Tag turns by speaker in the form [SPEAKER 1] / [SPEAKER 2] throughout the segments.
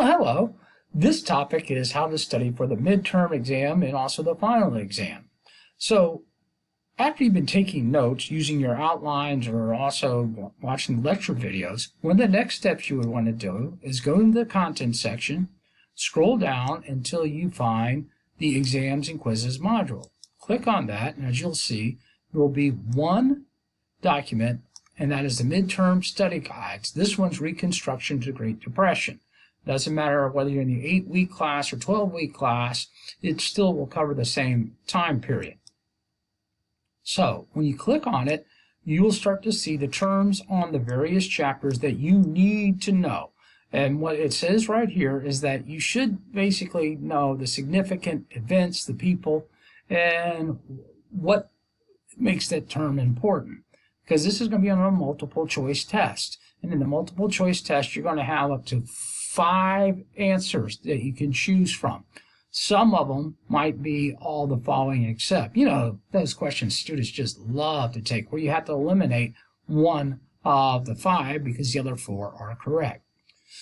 [SPEAKER 1] Well, hello. This topic is how to study for the midterm exam and also the final exam. So, after you've been taking notes using your outlines or also watching lecture videos, one of the next steps you would want to do is go into the content section, scroll down until you find the exams and quizzes module. Click on that, and as you'll see, there will be one document, and that is the midterm study guides. This one's Reconstruction to the Great Depression. Doesn't matter whether you're in the 8-week class or 12-week class, it still will cover the same time period. So when you click on it, you will start to see the terms on the various chapters that you need to know. And what it says right here is that you should basically know the significant events, the people, and what makes that term important. Because this is going to be on a multiple choice test. And in the multiple choice test, you're going to have up to 5 answers that you can choose from. Some of them might be all the following except. You know, those questions students just love to take, where you have to eliminate one of the 5 because the other 4 are correct.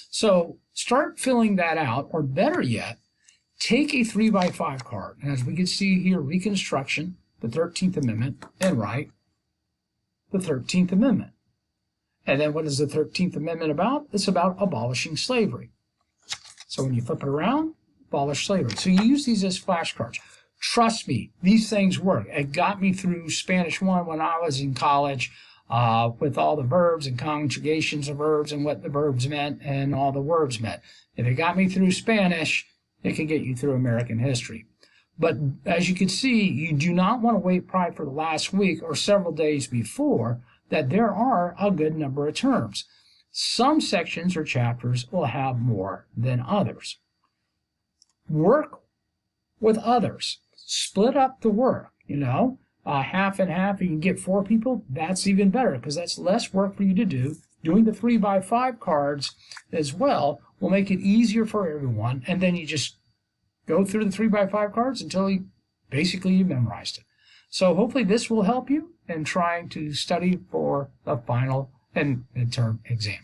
[SPEAKER 1] So start filling that out, or better yet, take a 3x5 card. And as we can see here, Reconstruction, the 13th Amendment, and write the 13th Amendment. And then what is the 13th Amendment about? It's about abolishing slavery. So when you flip it around, abolish slavery. So you use these as flashcards. Trust me, these things work. It got me through Spanish 1 when I was in college with all the verbs and conjugations of verbs and what the verbs meant and all the words meant. If it got me through Spanish, it can get you through American history. But as you can see, you do not want to wait probably for the last week or several days before, that there are a good number of terms. Some sections or chapters will have more than others. Work with others. Split up the work, half and half. You can get 4 people, that's even better because that's less work for you to do. Doing the 3x5 cards as well will make it easier for everyone, and then you just go through the 3x5 cards until you memorized it. So hopefully this will help you in trying to study for the final and midterm exam.